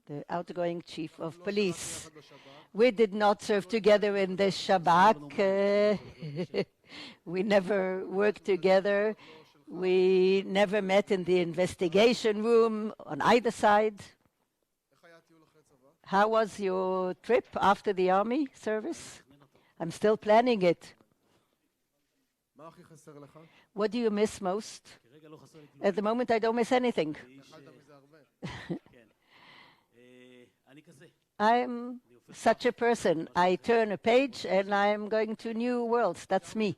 the outgoing chief of police. We did not serve together in the Shabak. We never worked together. We never met in the investigation room on either side. How was your trip after the army service? I'm still planning it. What do you miss most? At the moment, I don't miss anything. I'm such a person. I turn a page and I'm going to new worlds. That's me.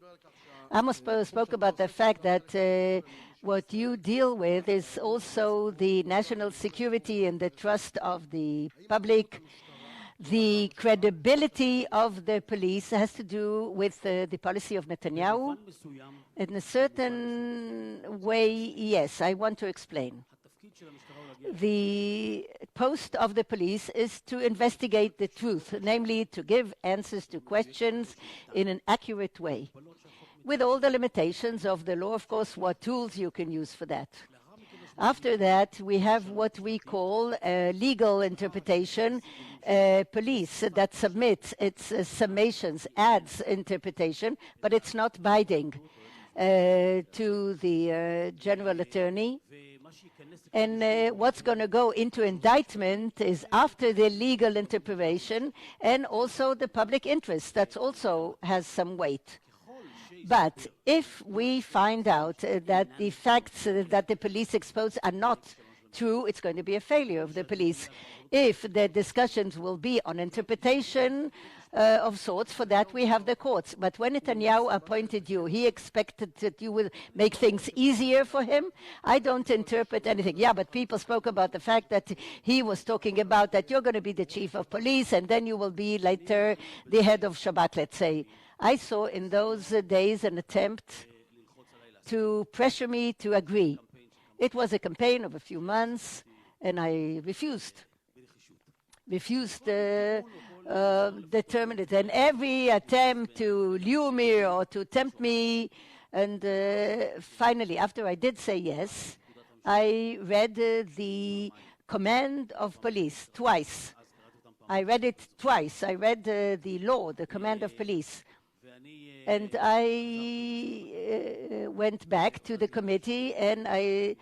Amos spoke about the fact that what you deal with is also the national security and the trust of the public. The credibility of the police has to do with the policy of Netanyahu. In a certain way, yes, I want to explain. The post of the police is to investigate the truth, namely to give answers to questions in an accurate way. With all the limitations of the law, of course, what tools you can use for that. After that, we have what we call legal interpretation, police that submits its summations, adds interpretation, but it's not binding to the general attorney. And what's going to go into indictment is after the legal interpretation and also the public interest. That also has some weight. But if we find out that the facts that the police expose are not true, it's going to be a failure of the police. If the discussions will be on interpretation of sorts, for that we have the courts. But when Netanyahu appointed you, he expected that you will make things easier for him. I don't interpret anything. Yeah, but people spoke about the fact that he was talking about that you're going to be the chief of police and then you will be later the head of Shabak, let's say. I saw in those days an attempt to pressure me to agree. It was a campaign of a few months, and I refused. Determined it. And every attempt to lure me or to tempt me, and finally, after I did say yes, I read the command of police twice. I read it twice. I read the law, the command of police. And I went back to the committee and I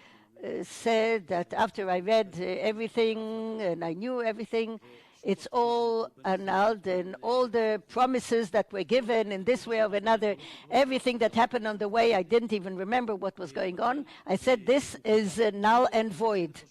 said that after I read everything and I knew everything, it's all annulled, and all the promises that were given in this way or another, everything that happened on the way, I didn't even remember what was going on. I said this is null and void.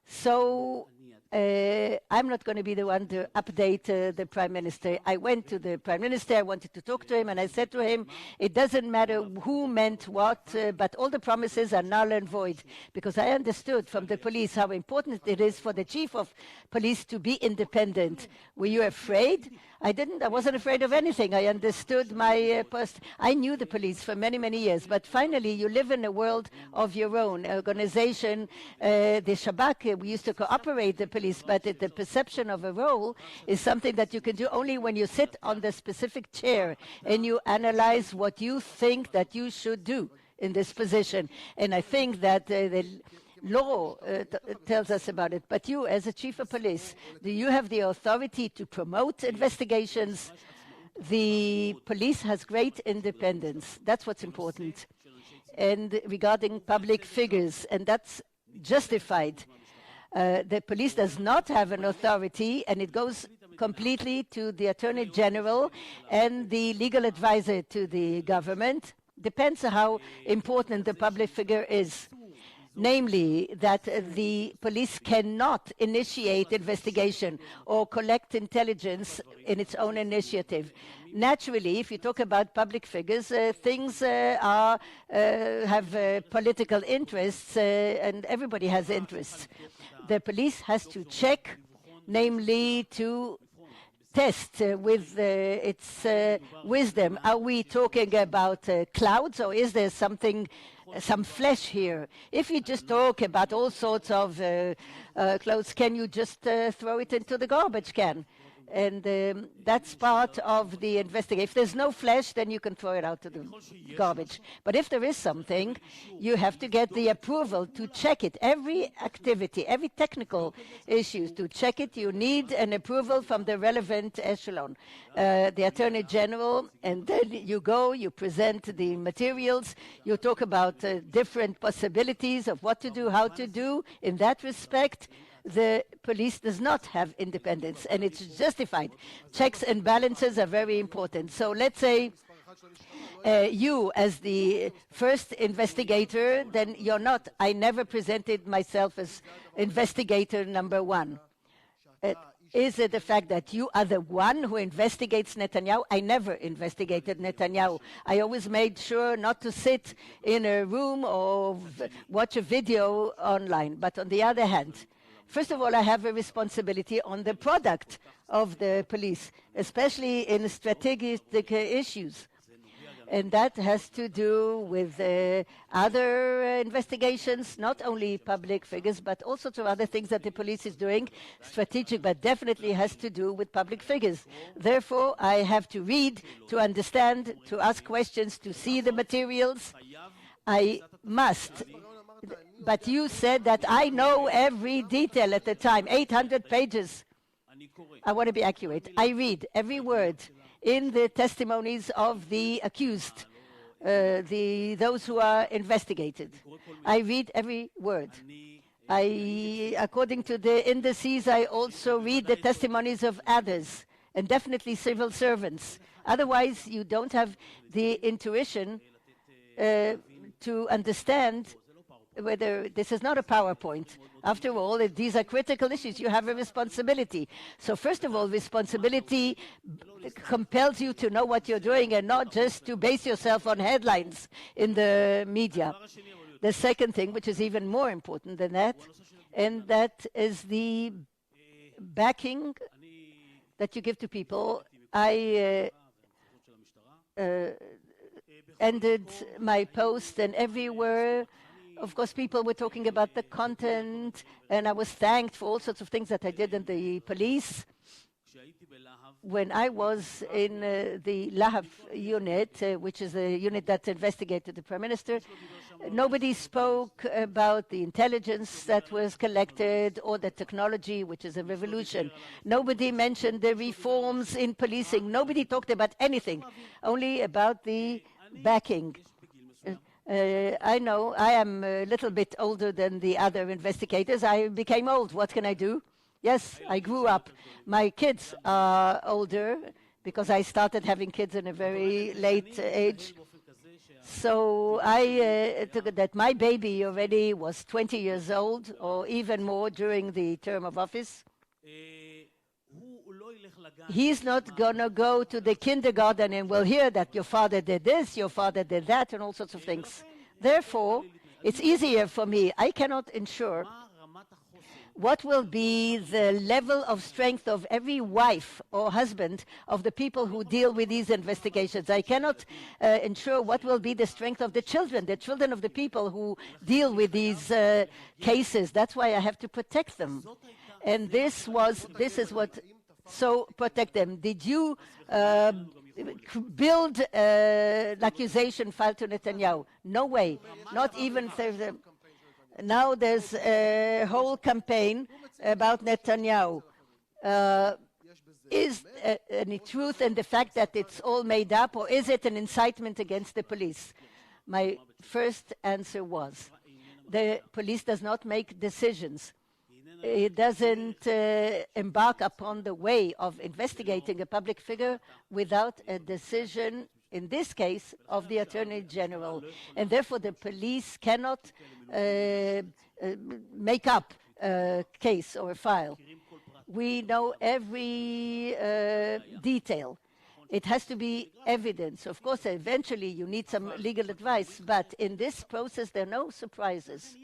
So I'm not going to be the one to update the Prime Minister. I went to the Prime Minister, I wanted to talk to him, and I said to him, it doesn't matter who meant what, but all the promises are null and void. Because I understood from the police how important it is for the chief of police to be independent. Were you afraid? I wasn't afraid of anything. I understood my post. I knew the police for many, many years. But finally, you live in a world of your own organization. The Shabak, we used to cooperate the police, but the perception of a role is something that you can do only when you sit on the specific chair and you analyze what you think that you should do in this position. And I think that the law tells us about it. But you, as a chief of police, do you have the authority to promote investigations? The police has great independence. That's what's important. And regarding public figures, and that's justified. The police does not have an authority, and it goes completely to the Attorney General and the legal advisor to the government. Depends on how important the public figure is. Namely, that the police cannot initiate investigation or collect intelligence in its own initiative. Naturally, if you talk about public figures, things have political interests, and everybody has interests. The police has to check, namely to test with its wisdom. Are we talking about clouds, or is there something, some flesh here? If you just talk about all sorts of clothes, can you just throw it into the garbage can? And that's part of the investigation. If there's no flesh, then you can throw it out to the garbage. But if there is something, you have to get the approval to check it. Every activity, every technical issue, to check it, you need an approval from the relevant echelon, the Attorney General, and then you go, you present the materials, you talk about different possibilities of what to do, how to do. In that respect, the police does not have independence, and it's justified. Checks and balances are very important. So let's say you, as the first investigator, then you're not. I never presented myself as investigator number one. Is it the fact that you are the one who investigates Netanyahu? I never investigated Netanyahu. I always made sure not to sit in a room or watch a video online. But on the other hand, first of all, I have a responsibility on the product of the police, especially in strategic issues. And that has to do with other investigations, not only public figures, but also to other things that the police is doing, strategic, but definitely has to do with public figures. Therefore, I have to read, to understand, to ask questions, to see the materials. I must. But you said that I know every detail at the time, 800 pages. I want to be accurate. I read every word in the testimonies of the accused, those who are investigated. I read every word. According to the indices, I also read the testimonies of others, and definitely civil servants. Otherwise, you don't have the intuition to understand whether this is not a PowerPoint. After all, these are critical issues. You have a responsibility. So first of all, responsibility compels you to know what you're doing and not just to base yourself on headlines in the media. The second thing, which is even more important than that, and that is the backing that you give to people. I ended my post, and everywhere, of course, people were talking about the content, and I was thanked for all sorts of things that I did in the police. When I was in the Lahav unit, which is a unit that investigated the Prime Minister, nobody spoke about the intelligence that was collected or the technology, which is a revolution. Nobody mentioned the reforms in policing. Nobody talked about anything, only about the backing. I know I am a little bit older than the other investigators. I became old. What can I do? Yes, I grew up. My kids are older because I started having kids in a very late age. So I took it that my baby already was 20 years old or even more during the term of office. He's not going to go to the kindergarten and will hear that your father did this, your father did that, and all sorts of things. Therefore, it's easier for me. I cannot ensure what will be the level of strength of every wife or husband of the people who deal with these investigations. I cannot ensure what will be the strength of the children of the people who deal with these cases. That's why I have to protect them. And this is what. So protect them. Did you build an accusation filed to Netanyahu? No way. Not even. Now there's a whole campaign about Netanyahu. Is any truth in the fact that it's all made up, or is it an incitement against the police? My first answer was, the police does not make decisions. It doesn't embark upon the way of investigating a public figure without a decision, in this case, of the Attorney General. And therefore, the police cannot make up a case or a file. We know every detail. It has to be evidence. Of course, eventually you need some legal advice, but in this process there are no surprises.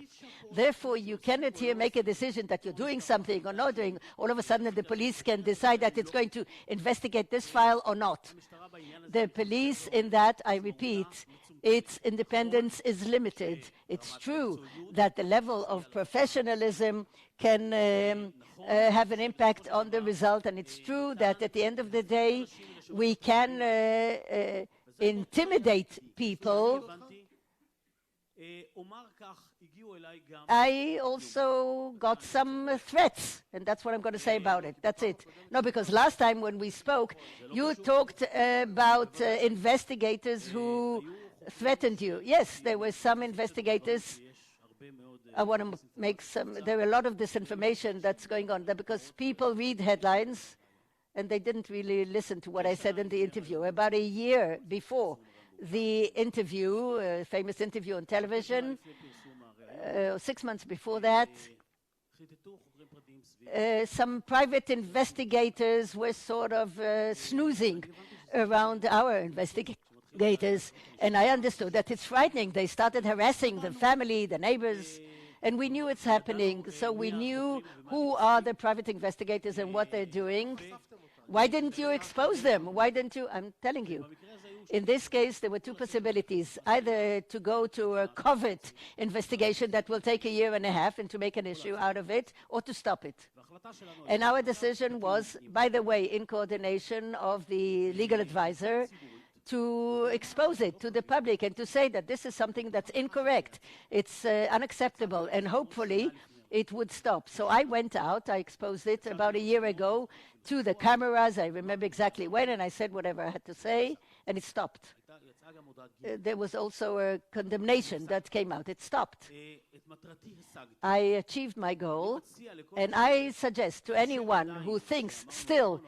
Therefore, you cannot here make a decision that you're doing something or not doing. All of a sudden the police can decide that it's going to investigate this file or not. The police in that, I repeat, its independence is limited. It's true that the level of professionalism can have an impact on the result, and it's true that at the end of the day, we can intimidate people. I also got some threats, and that's what I'm going to say about it. That's it. No, because last time when we spoke, you talked about investigators who threatened you. Yes, there were some investigators. I want to make some, there are a lot of disinformation that's going on there because people read headlines and they didn't really listen to what I said in the interview. About a year before the interview, famous interview on television, 6 months before that, some private investigators were sort of snoozing around our investigators, and I understood that it's frightening. They started harassing the family, the neighbors, and we knew it's happening, so we knew who are the private investigators and what they're doing. Why didn't you expose them? Why didn't you? I'm telling you. In this case, there were two possibilities, either to go to a covert investigation that will take a year and a half and to make an issue out of it, or to stop it. And our decision was, by the way, in coordination of the legal advisor, to expose it to the public and to say that this is something that's incorrect, it's unacceptable, and hopefully it would stop. So I went out, I exposed it about a year ago to the cameras, I remember exactly when, and I said whatever I had to say, and it stopped. There was also a condemnation that came out. It stopped. I achieved my goal, and I suggest to anyone who thinks still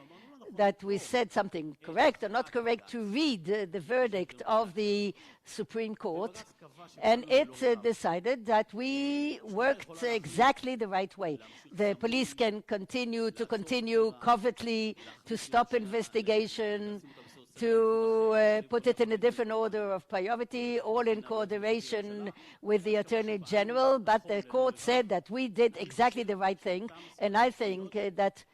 that we said something correct or not correct to read the verdict of the Supreme Court, and it decided that we worked exactly the right way. The police can continue covertly to stop investigation, to put it in a different order of priority, all in coordination with the Attorney General, but the court said that we did exactly the right thing, and I think that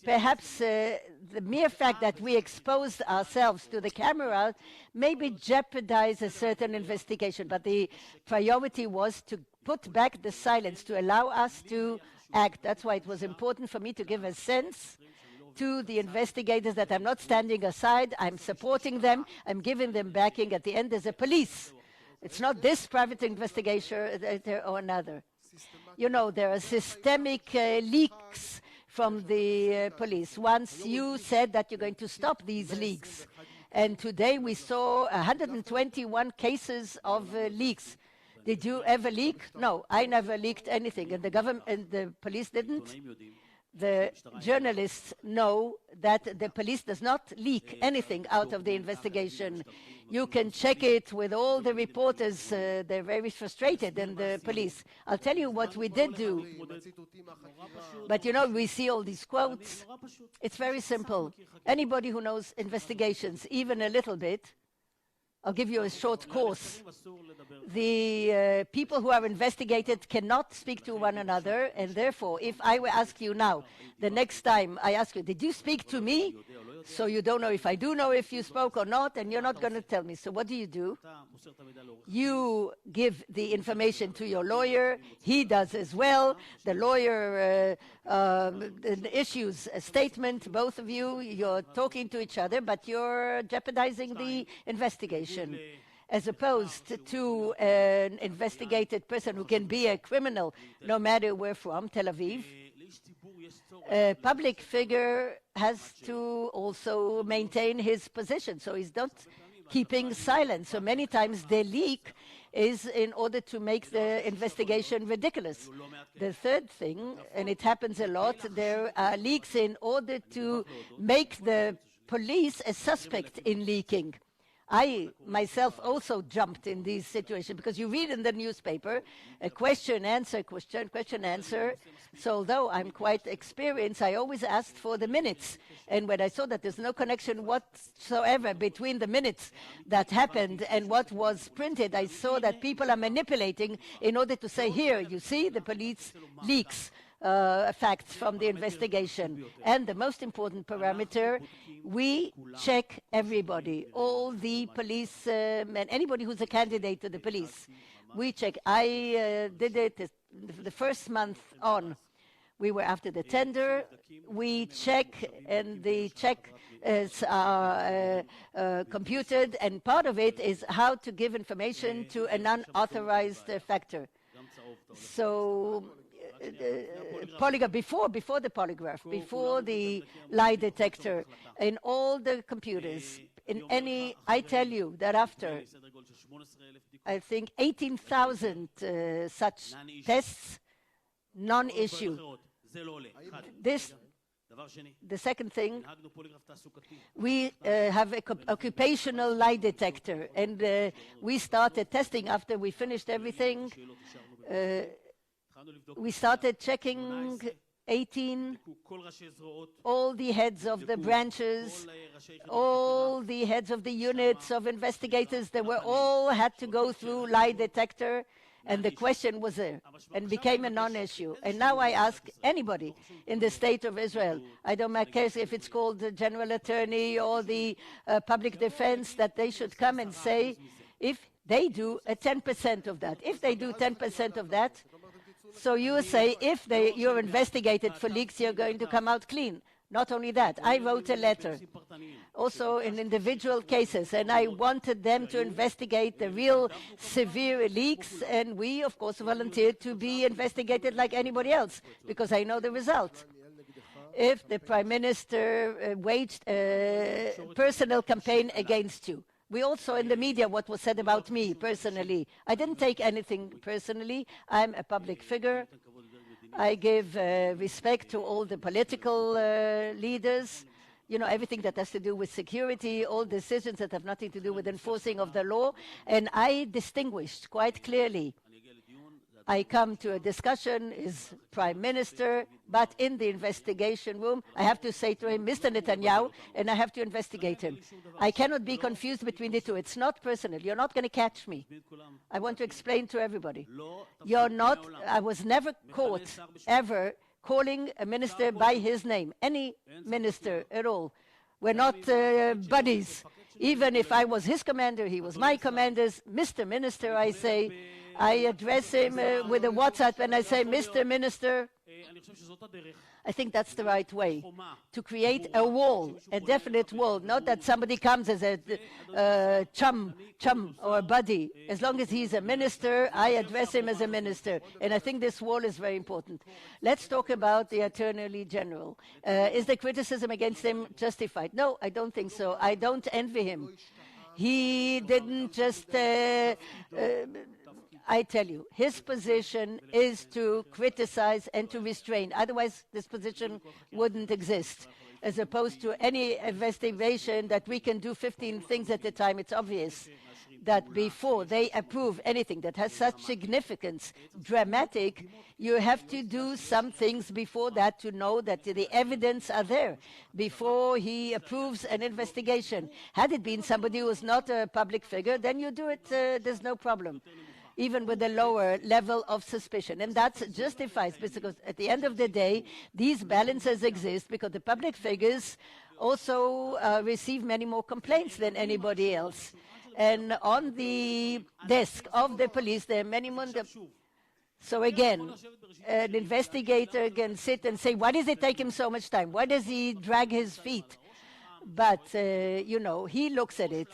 perhaps the mere fact that we exposed ourselves to the camera maybe jeopardized a certain investigation, but the priority was to put back the silence, to allow us to act. That's why it was important for me to give a sense to the investigators that I'm not standing aside, I'm supporting them, I'm giving them backing. At the end, there's a police. It's not this private investigator or another. You know, there are systemic leaks from the police. Once you said that you're going to stop these leaks, and today we saw 121 cases of leaks. Did you ever leak? No, I never leaked anything, and the government and the police didn't. The journalists know that the police does not leak anything out of the investigation. You can check it with all the reporters. They're very frustrated, and the police. I'll tell you what we did do. But you know, we see all these quotes. It's very simple. Anybody who knows investigations, even a little bit, I'll give you a short course. The people who are investigated cannot speak to one another, and therefore, if I were ask you now, the next time I ask you, did you speak to me? So you don't know if I do know if you spoke or not, and you're not going to tell me. So what do? You give the information to your lawyer. He does as well. The lawyer issues a statement. Both of you, you're talking to each other, but you're jeopardizing the investigation. As opposed to an investigated person who can be a criminal, no matter where from, Tel Aviv. A public figure has to also maintain his position, so he's not keeping silent. So many times the leak is in order to make the investigation ridiculous. The third thing, and it happens a lot, there are leaks in order to make the police a suspect in leaking. I myself also jumped in these situations because you read in the newspaper a question, answer. So although I'm quite experienced, I always asked for the minutes. And when I saw that there's no connection whatsoever between the minutes that happened and what was printed, I saw that people are manipulating in order to say, here, you see, the police leaks. facts from the investigation. And the most important parameter, we check everybody, all the police and anybody who's a candidate to the police. We check. I did it the first month on. We were after the tender. We check, and the check is computed, and part of it is how to give information to an unauthorized factor. So polygraph, before the polygraph, before the lie detector, in all the computers, in any, I tell you that after, I think 18,000 such tests, non-issue. The second thing, we have an occupational lie detector, and we started testing after we finished everything. We started checking 18, all the heads of the branches, all the heads of the units of investigators, they were all had to go through lie detector, and the question was there and became a non-issue. And now I ask anybody in the state of Israel, I don't care if it's called the general attorney or the public defense, that they should come and say if they do a 10% of that. If they do 10% of that, so you say if you're investigated for leaks, you're going to come out clean. Not only that, I wrote a letter, also in individual cases, and I wanted them to investigate the real severe leaks, and we, of course, volunteered to be investigated like anybody else, because I know the result. If the Prime Minister waged a personal campaign against you, we also in the media what was said about me personally. I didn't take anything personally. I'm a public figure. I give respect to all the political leaders, you know, everything that has to do with security, all decisions that have nothing to do with enforcing of the law. And I distinguished quite clearly. I come to a discussion, is Prime Minister, but in the investigation room, I have to say to him, Mr. Netanyahu, and I have to investigate him. I cannot be confused between the two. It's not personal. You're not going to catch me. I want to explain to everybody. You're not, I was never caught, ever, calling a minister by his name, any minister at all. We're not buddies. Even if I was his commander, he was my commander. Mr. Minister, I say, I address him with a WhatsApp and I say, Mr. Minister, I think that's the right way, to create a wall, a definite wall, not that somebody comes as a chum or a buddy. As long as he's a minister, I address him as a minister. And I think this wall is very important. Let's talk about the Attorney General. Is the criticism against him justified? No, I don't think so. I don't envy him. He didn't just... I tell you, his position is to criticize and to restrain. Otherwise, this position wouldn't exist. As opposed to any investigation that we can do 15 things at a time, it's obvious that before they approve anything that has such significance, dramatic, you have to do some things before that to know that the evidence are there before he approves an investigation. Had it been somebody who was not a public figure, then you do it, there's no problem, even with a lower level of suspicion. And that justifies, because at the end of the day, these balances exist because the public figures also receive many more complaints than anybody else. And on the desk of the police, there are many more. So again, an investigator can sit and say, why does it take him so much time? Why does he drag his feet? But, you know, he looks at it.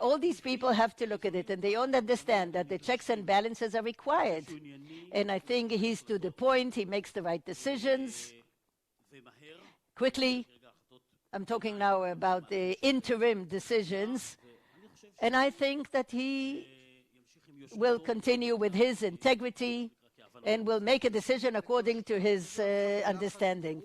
All these people have to look at it, and they all understand that the checks and balances are required. And I think he's to the point, he makes the right decisions quickly. I'm talking now about the interim decisions. And I think that he will continue with his integrity and will make a decision according to his understanding.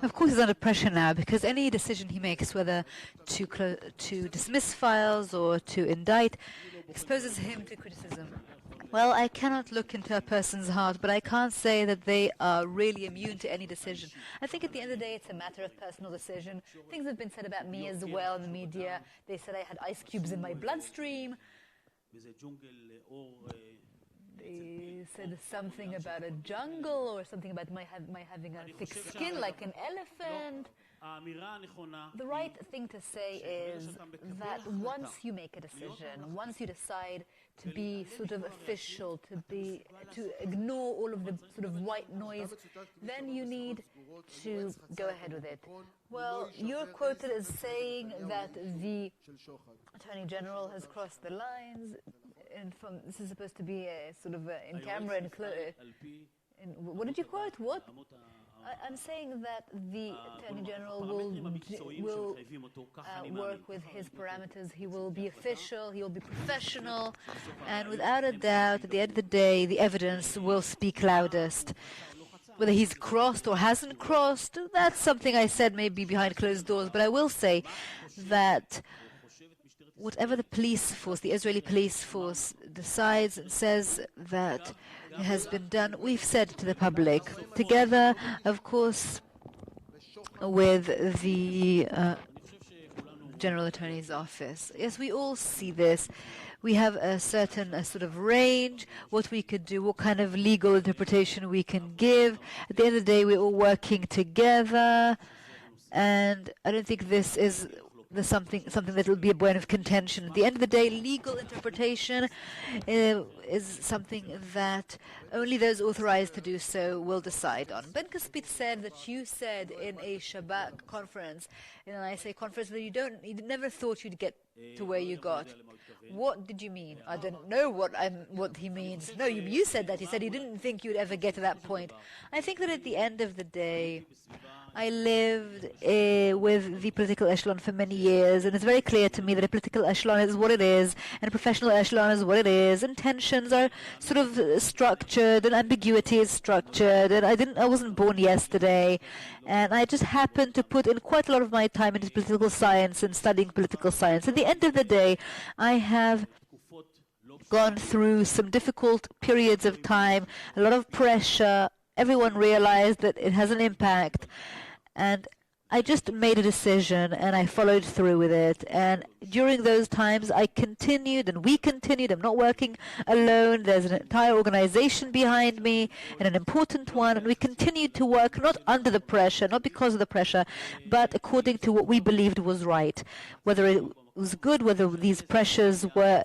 Of course, he's under pressure now because any decision he makes, whether to dismiss files or to indict, exposes him to criticism. Well, I cannot look into a person's heart, but I can't say that they are really immune to any decision. I think at the end of the day, it's a matter of personal decision. Things have been said about me as well in the media. They said I had ice cubes in my bloodstream. They said something about a jungle or something about my having a thick skin like an elephant. The right thing to say is that once you make a decision, once you decide to be sort of official, to ignore all of the sort of white noise, then you need to go ahead with it. Well, you're quoted as saying that the Attorney General has crossed the lines, and this is supposed to be a sort of in camera and what did you quote? What? I'm saying that the Attorney General will work with his parameters. He will be official, he will be professional, and without a doubt, at the end of the day, the evidence will speak loudest. Whether he's crossed or hasn't crossed, that's something I said maybe behind closed doors, but I will say that whatever the police force, the Israeli police force, decides and says that has been done, we've said to the public, together, of course, with the General Attorney's Office. Yes, we all see this. We have a certain sort of range, what we could do, what kind of legal interpretation we can give. At the end of the day, we're all working together, and I don't think this is something that will be a point of contention. At the end of the day, legal interpretation is something that only those authorized to do so will decide on. Ben Caspit said that you said in a Shabbat conference, in an ISA conference, that you never thought you'd get to where you got. What did you mean? I don't know what he means. No, you said that. He said you didn't think you'd ever get to that point. I think that at the end of the day, I lived with the political echelon for many years, and it's very clear to me that a political echelon is what it is, and a professional echelon is what it is, and tensions are sort of structured, and ambiguity is structured, and I wasn't born yesterday, and I just happened to put in quite a lot of my time into political science and studying political science. At the end of the day, I have gone through some difficult periods of time, a lot of pressure. Everyone realized that it has an impact, and I just made a decision and I followed through with it. And during those times I continued and we continued. I'm not working alone. There's an entire organization behind me, and an important one, and we continued to work not under the pressure, not because of the pressure, but according to what we believed was right. Whether it was good, whether these pressures were,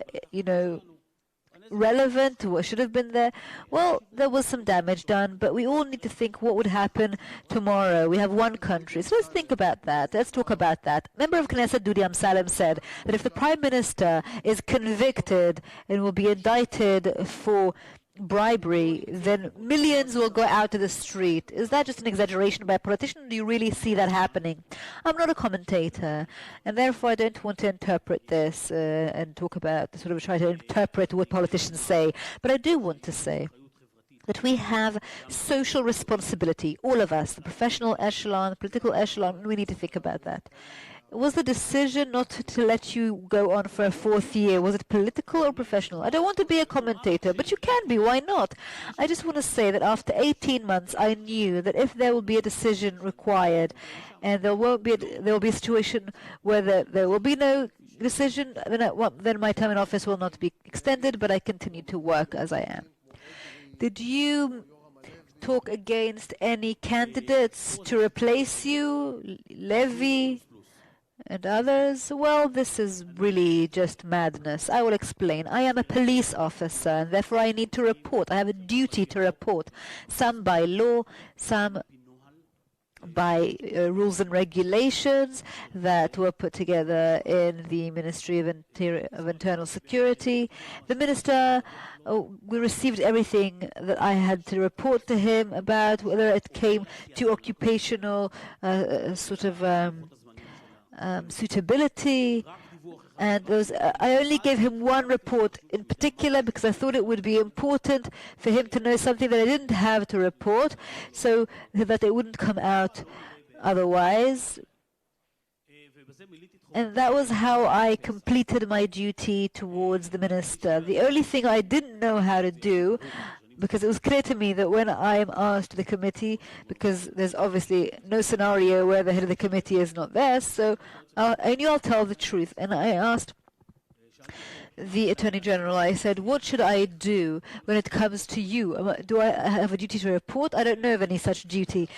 relevant, what should have been there. Well, there was some damage done, but we all need to think what would happen tomorrow. We have one country, so let's think about that. Let's talk about that. Member of Knesset Dudi Amsalem said that if the Prime Minister is convicted and will be indicted for bribery, then millions will go out to the street. Is that just an exaggeration by a politician, or do you really see that happening? I'm not a commentator, and therefore I don't want to interpret this and talk about, sort of try to interpret what politicians say, but I do want to say that we have social responsibility, all of us, the professional echelon, the political echelon, and we need to think about that. Was the decision not to let you go on for a fourth year, was it political or professional? I don't want to be a commentator, but you can be, why not? I just want to say that after 18 months, I knew that if there will be a decision required, and there will be a situation where there will be no decision, then my time in office will not be extended, but I continue to work as I am. Did you talk against any candidates to replace you, Levy and others? Well, this is really just madness. I will explain. I am a police officer, and therefore I need to report. I have a duty to report, some by law, some by rules and regulations that were put together in the Ministry of Internal Security. The minister, we received everything that I had to report to him about, whether it came to occupational suitability, and I only gave him one report in particular because I thought it would be important for him to know something that I didn't have to report, so that it wouldn't come out otherwise. And that was how I completed my duty towards the minister. The only thing I didn't know how to do, because it was clear to me that when I am asked the committee, because there's obviously no scenario where the head of the committee is not there, so I knew I'll tell the truth. And I asked the Attorney General. I said, what should I do when it comes to you? Do I have a duty to report? I don't know of any such duty.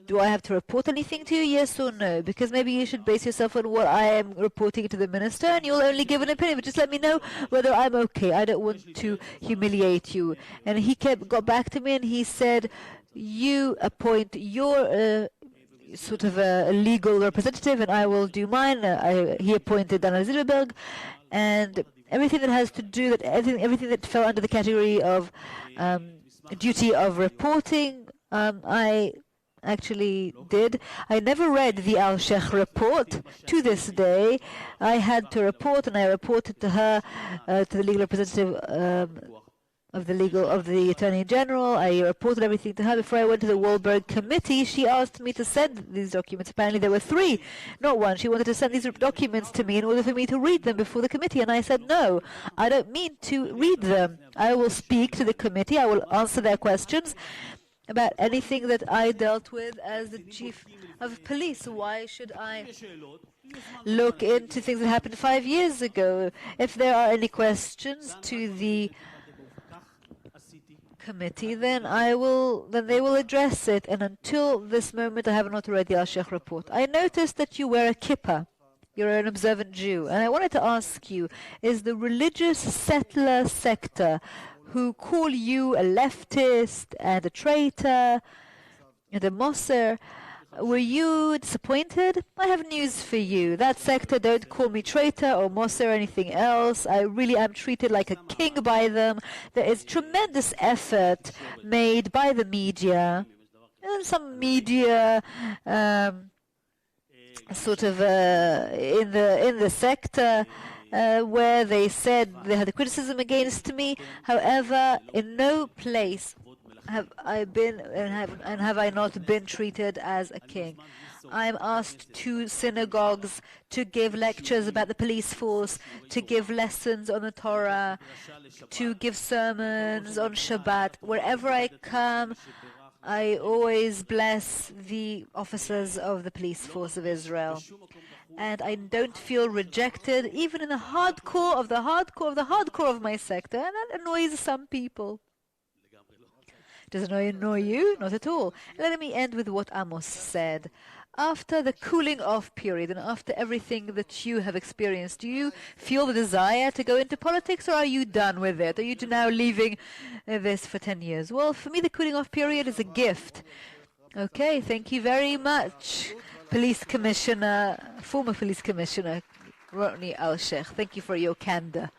Do I have to report anything to you, yes or no? Because maybe you should base yourself on what I am reporting to the minister, and you'll only give an opinion. But just let me know whether I'm okay. I don't want to humiliate you. And he got back to me, and he said, you appoint your sort of a legal representative, and I will do mine. He appointed Dana Zilberberg, and everything that has to do that, everything that fell under the category of duty of reporting, I actually did. I never read the Alsheich report to this day. I had to report, and I reported to her, to the legal representative of the Attorney General. I reported everything to her. Before I went to the Wahlberg committee, she asked me to send these documents. Apparently there were 3, not 1. She wanted to send these documents to me in order for me to read them before the committee, and I said, no, I don't mean to read them. I will speak to the committee. I will answer their questions about anything that I dealt with as the chief of police. Why should I look into things that happened 5 years ago? If there are any questions to the committee, then they will address it. And until this moment, I have not read the Alsheich report. I noticed that you wear a kippah. You're an observant Jew. And I wanted to ask you, is the religious settler sector who call you a leftist and a traitor and a Moser, were you disappointed? I have news for you. That sector don't call me traitor or Moser or anything else. I really am treated like a king by them. There is tremendous effort made by the media, and some media sort of in the sector, where they said they had a criticism against me. However, in no place have I been and have I not been treated as a king. I'm asked to synagogues to give lectures about the police force, to give lessons on the Torah, to give sermons on Shabbat. Wherever I come, I always bless the officers of the police force of Israel. And I don't feel rejected, even in the hardcore of the hardcore of the hardcore of my sector, and that annoys some people. Does it annoy you? Not at all. Let me end with what Amos said. After the cooling off period and after everything that you have experienced, do you feel the desire to go into politics, or are you done with it? Are you now leaving this for 10 years? Well, for me, the cooling off period is a gift. Okay, thank you very much, former Police Commissioner Roni Alsheich. Thank you for your candor.